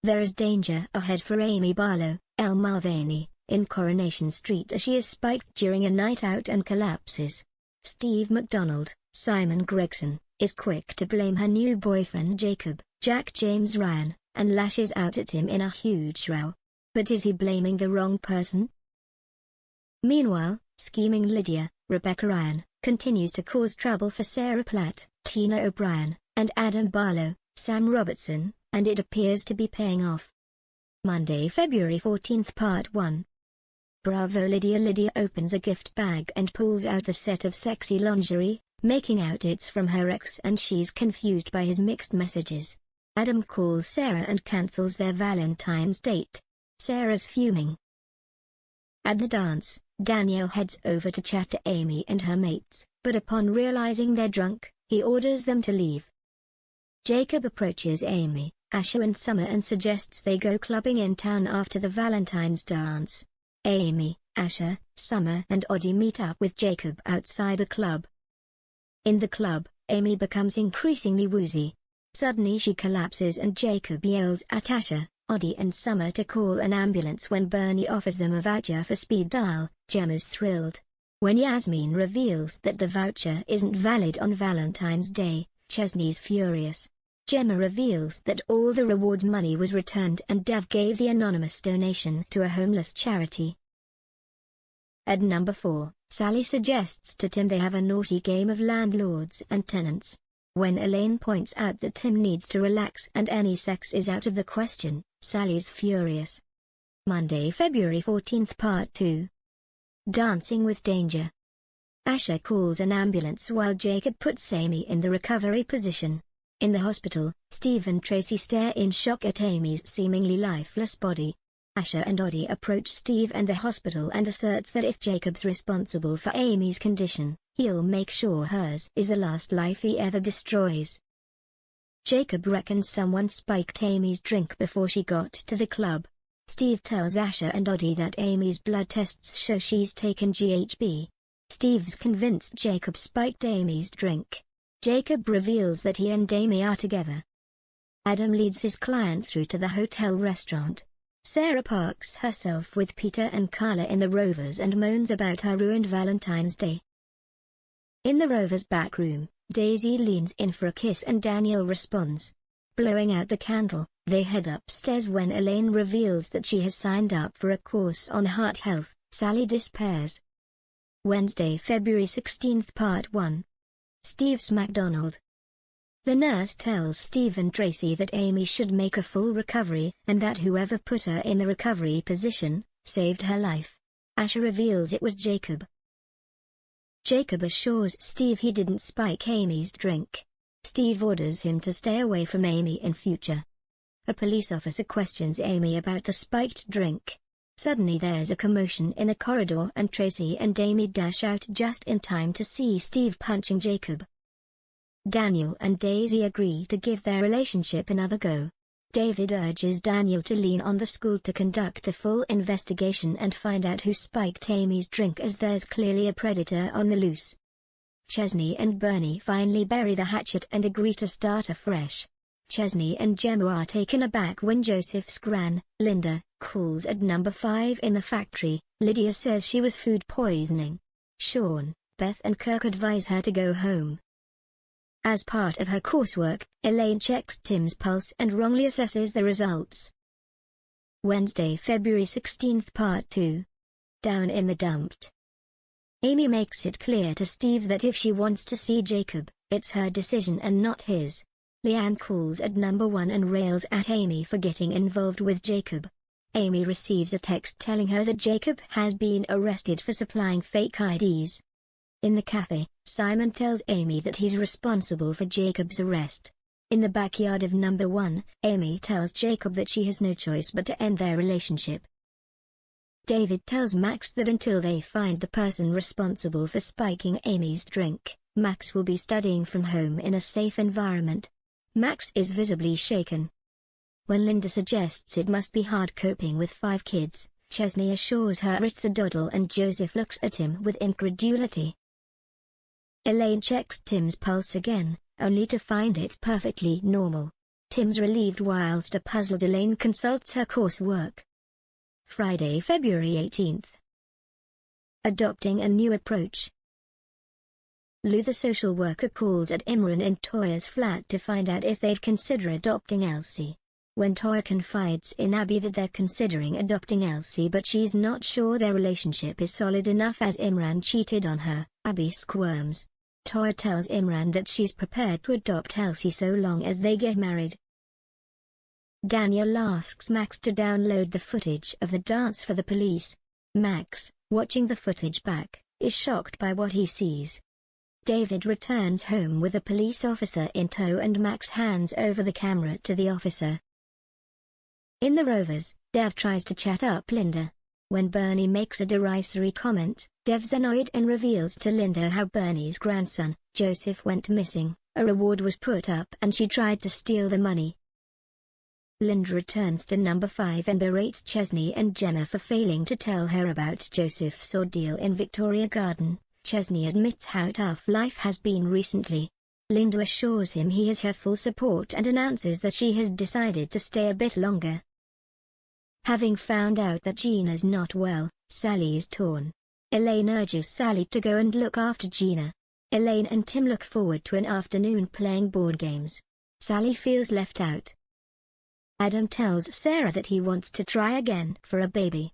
There is danger ahead for Amy Barlow, Elle Mulvaney, in Coronation Street as she is spiked during a night out and collapses. Steve McDonald, Simon Gregson, is quick to blame her new boyfriend Jacob, Jack James Ryan, and lashes out at him in a huge row. But is he blaming the wrong person? Meanwhile, scheming Lydia, Rebecca Ryan, continues to cause trouble for Sarah Platt, Tina O'Brien, and Adam Barlow, Sam Robertson, and it appears to be paying off. Monday, February 14th, Part 1. Bravo Lydia opens a gift bag and pulls out the set of sexy lingerie, making out it's from her ex and she's confused by his mixed messages. Adam calls Sarah and cancels their Valentine's date. Sarah's fuming. At the dance, Daniel heads over to chat to Amy and her mates, but upon realizing they're drunk, he orders them to leave. Jacob approaches Amy, Asher and Summer and suggests they go clubbing in town after the Valentine's dance. Amy, Asher, Summer and Oddie meet up with Jacob outside the club. In the club, Amy becomes increasingly woozy. Suddenly she collapses and Jacob yells at Asher, Oddie and Summer to call an ambulance. When Bernie offers them a voucher for speed dial, Gemma's thrilled. When Yasmin reveals that the voucher isn't valid on Valentine's Day, Chesney's furious. Gemma reveals that all the reward money was returned and Dev gave the anonymous donation to a homeless charity. At number 4, Sally suggests to Tim they have a naughty game of landlords and tenants. When Elaine points out that Tim needs to relax and any sex is out of the question, Sally's furious. Monday, February 14th, Part 2. Dancing with Danger. Asher calls an ambulance while Jacob puts Amy in the recovery position. In the hospital, Steve and Tracy stare in shock at Amy's seemingly lifeless body. Asher and Oddie approach Steve and the hospital and asserts that if Jacob's responsible for Amy's condition, he'll make sure hers is the last life he ever destroys. Jacob reckons someone spiked Amy's drink before she got to the club. Steve tells Asher and Oddie that Amy's blood tests show she's taken GHB. Steve's convinced Jacob spiked Amy's drink. Jacob reveals that he and Amy are together. Adam leads his client through to the hotel restaurant. Sarah parks herself with Peter and Carla in the Rovers and moans about her ruined Valentine's Day. In the Rovers' back room, Daisy leans in for a kiss and Daniel responds. Blowing out the candle, they head upstairs when Elaine reveals that she has signed up for a course on heart health. Sally despairs. Wednesday, February 16th, Part 1. Steve's McDonald. The nurse tells Steve and Tracy that Amy should make a full recovery and that whoever put her in the recovery position saved her life. Asher reveals it was Jacob. Jacob assures Steve he didn't spike Amy's drink. Steve orders him to stay away from Amy in future. A police officer questions Amy about the spiked drink. Suddenly there's a commotion in a corridor and Tracy and Amy dash out just in time to see Steve punching Jacob. Daniel and Daisy agree to give their relationship another go. David urges Daniel to lean on the school to conduct a full investigation and find out who spiked Amy's drink as there's clearly a predator on the loose. Chesney and Bernie finally bury the hatchet and agree to start afresh. Chesney and Gemma are taken aback when Joseph's gran, Linda, calls at number 5 in the factory. Lydia says she was food poisoning. Sean, Beth and Kirk advise her to go home. As part of her coursework, Elaine checks Tim's pulse and wrongly assesses the results. Wednesday, February 16th, Part 2. Down in the dumps. Amy makes it clear to Steve that if she wants to see Jacob, it's her decision and not his. Leanne calls at number 1 and rails at Amy for getting involved with Jacob. Amy receives a text telling her that Jacob has been arrested for supplying fake IDs. In the cafe, Simon tells Amy that he's responsible for Jacob's arrest. In the backyard of number 1, Amy tells Jacob that she has no choice but to end their relationship. David tells Max that until they find the person responsible for spiking Amy's drink, Max will be studying from home in a safe environment. Max is visibly shaken. When Linda suggests it must be hard coping with 5 kids, Chesney assures her it's a doddle and Joseph looks at him with incredulity. Elaine checks Tim's pulse again, only to find it perfectly normal. Tim's relieved whilst a puzzled Elaine consults her coursework. Friday, February 18th. Adopting a new approach. Lou the social worker calls at Imran and Toya's flat to find out if they'd consider adopting Elsie. When Toya confides in Abby that they're considering adopting Elsie but she's not sure their relationship is solid enough as Imran cheated on her, Abby squirms. Toya tells Imran that she's prepared to adopt Elsie so long as they get married. Daniel asks Max to download the footage of the dance for the police. Max, watching the footage back, is shocked by what he sees. David returns home with a police officer in tow and Max hands over the camera to the officer. In the Rovers, Dev tries to chat up Linda. When Bernie makes a derisory comment, Dev's annoyed and reveals to Linda how Bernie's grandson, Joseph, went missing. A reward was put up and she tried to steal the money. Linda returns to number 5 and berates Chesney and Gemma for failing to tell her about Joseph's ordeal in Victoria Garden. Chesney admits how tough life has been recently. Linda assures him he has her full support and announces that she has decided to stay a bit longer. Having found out that Gina's not well, Sally is torn. Elaine urges Sally to go and look after Gina. Elaine and Tim look forward to an afternoon playing board games. Sally feels left out. Adam tells Sarah that he wants to try again for a baby.